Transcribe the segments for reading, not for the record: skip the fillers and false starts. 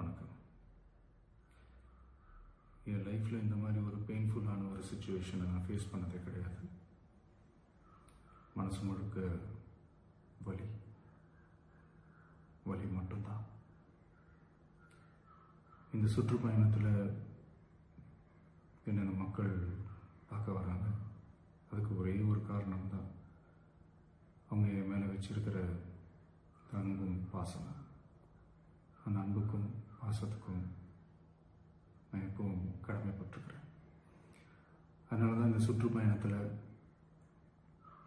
வணக்கம். என் லைஃப்பில் இந்த மாதிரி ஒரு பெயின்ஃபுல்லான ஒரு சுச்சுவேஷனை நான் ஃபேஸ் பண்ணதே கிடையாது. மனசு முழுக்க வலி வலி மட்டும்தான். இந்த சுற்றுப்பயணத்தில் என்னென்ன மக்கள் பார்க்க வராங்க, அதுக்கு ஒரே ஒரு காரணம் தான், அவங்க என் மேலே வச்சிருக்கிற அன்பும் பாசம். அந்த அன்புக்கும் பாசத்துக்கும் நான் எப்பவும் கடமைப்பட்டிருக்கிறேன். அதனால தான் இந்த சுற்றுப்பயணத்தில்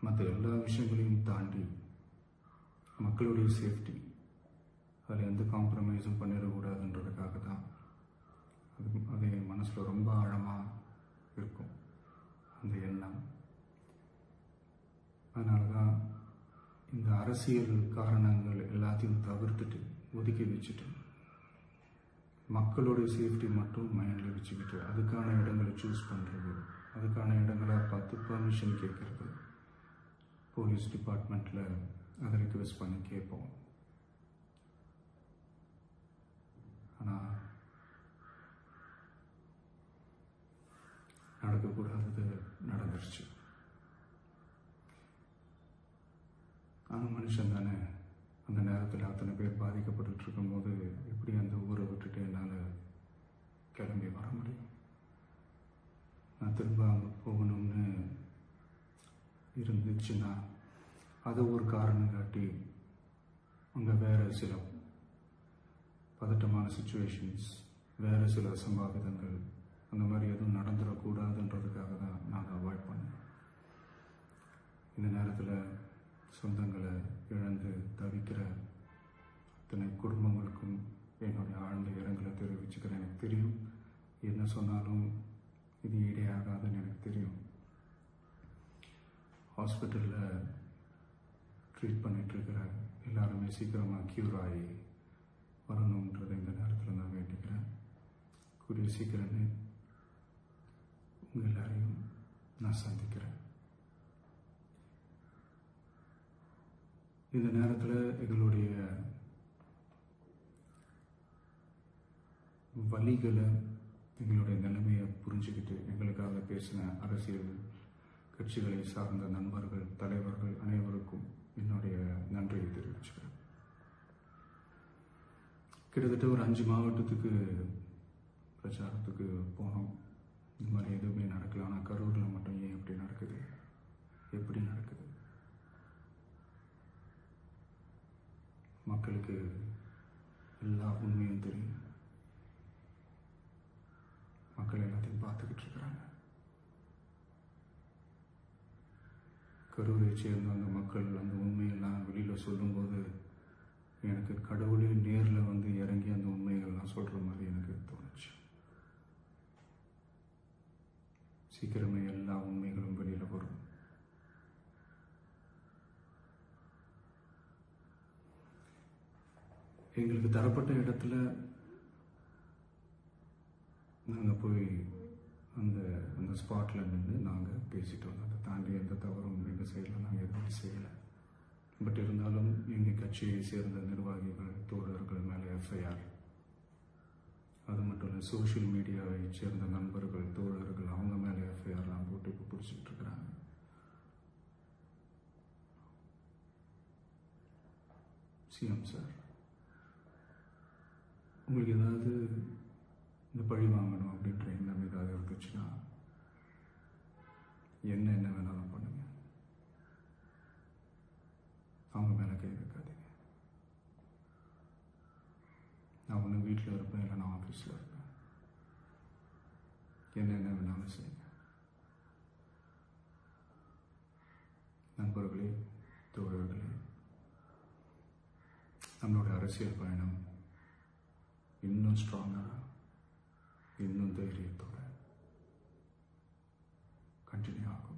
மற்ற எல்லா விஷயங்களையும் தாண்டி மக்களுடைய சேஃப்டி, அதில் எந்த காம்ப்ரமைஸும் பண்ணிடக்கூடாதுன்றதுக்காக தான் அது என் மனசில் ரொம்ப ஆழமாக இருக்கும் அந்த எண்ணம். அதனால தான் இந்த அரசியல் காரணங்கள் எல்லாத்தையும் தவிர்த்துட்டு ஒதுக்கி வச்சுட்டு மக்களுடைய சேஃப்டி மட்டும் மைண்டில் வச்சுக்கிட்டு அதுக்கான இடங்களை சூஸ் பண்ணுறது, அதுக்கான இடங்களை பார்த்து பர்மிஷன் கேட்குறது, போலீஸ் டிபார்ட்மெண்ட்டில் அதை ரிக்வெஸ்ட் பண்ணி கேட்போம். ஆனால் நடக்கக்கூடாதது நடந்துருச்சு. ஆனால் மனுஷன் தானே, அந்த நேரத்தில் அத்தனை பேர் பாதிக்கப்பட்டு இருக்கும்போது எப்படி அந்த ஊரை விட்டுட்டு என்னால் கிளம்பி வர முடியும்? நான் திரும்ப அங்கே போகணும்னு இருந்துச்சுன்னா அதை ஒரு காரணம் காட்டி அங்கே வேறு சில பதட்டமான சுச்சுவேஷன்ஸ், வேறு சில அசம்பாவிதங்கள் அந்த மாதிரி எதுவும் நடந்துடக்கூடாதுன்றதுக்காக தான் நான் அவாய்ட் பண்ணேன். இந்த நேரத்தில் சொந்தங்களை இழந்து தவிக்கிற அத்தனை குடும்பங்களுக்கும் என்னுடைய ஆழ்ந்த இரங்கலை தெரிவிச்சுக்கிறேன். எனக்கு தெரியும், என்ன சொன்னாலும் இது ஈடேயாகாதுன்னு எனக்கு தெரியும். ஹாஸ்பிட்டலில் ட்ரீட் பண்ணிகிட்ருக்கிற எல்லாருமே சீக்கிரமாக க்யூர் ஆகி வரணுன்றதை இந்த நேரத்தில் நான் வேண்டிக்கிறேன். கூடிய சீக்கிரமே உங்கள் எல்லாரையும் நான் சந்திக்கிறேன். இந்த நேரத்தில் எங்களுடைய வலிகளை, எங்களுடைய நிலைமையை புரிஞ்சுக்கிட்டு எங்களுக்காக பேசின அரசியல் கட்சிகளை சார்ந்த நண்பர்கள், தலைவர்கள் அனைவருக்கும் என்னுடைய நன்றியை தெரிவிச்சுக்கிறேன். கிட்டத்தட்ட ஒரு 5 மாவட்டத்துக்கு பிரச்சாரத்துக்கு போனோம். இந்த மாதிரி எதுவுமே நடக்கல. ஆனால் கரூரில் மட்டும் ஏன் எப்படி நடக்குது, எப்படி நடக்குது? மக்களுக்கு எல்லா உண்மையும் தெரியும். மக்கள் எல்லாத்தையும் பார்த்துக்கிட்டு இருக்கிறாங்க. கரூரை சேர்ந்த அந்த மக்கள் அந்த உண்மையெல்லாம் வெளியில் சொல்லும்போது எனக்கு கடவுளே நேரில் வந்து இறங்கி அந்த உண்மைகள்லாம் சொல்கிற மாதிரி எனக்கு தோணுச்சு. சீக்கிரமே எல்லா உண்மைகளும் வெளியில் வரும். எங்களுக்கு தரப்பட்ட இடத்துல நாங்கள் போய் அந்த ஸ்பாட்டில் நின்று நாங்கள் பேசிட்டு வந்தோம். அதை தாண்டி எந்த தவறும் எங்கள் சைடில் நாங்கள் எதுவும் செய்யலை. பட் இருந்தாலும் எங்கள் கட்சியை சேர்ந்த நிர்வாகிகள், தோழர்கள் மேலே எஃப்ஐஆர், அது மட்டும் இல்லை சோஷியல் மீடியாவை சேர்ந்த நண்பர்கள், தோழர்கள் அவங்க மேலே எஃப்ஐஆர்லாம் போட்டு இப்போ பிடிச்சிட்டு இருக்கிறாங்க. சிஎம் சார், உங்களுக்கு ஏதாவது இந்த பழி வாங்கணும் அப்படின்ற எண்ணம் ஏதாவது இருந்துச்சுன்னா என்ன வேணாலும் பண்ணுங்க. அவங்க மேலே கை வைக்காதீங்க. நான் ஒன்று வீட்டில் இருப்பேன், இல்லை நான் ஆஃபீஸில் இருப்பேன். என்ன வேணாலும் செய்யுங்க. நண்பர்களே, தோழர்களே, நம்மளோட அரசியல் பயணம் இன்னும் ஸ்ட்ராங்காக, இன்னும் தைரியத்தோட கண்டினியூ ஆகும்.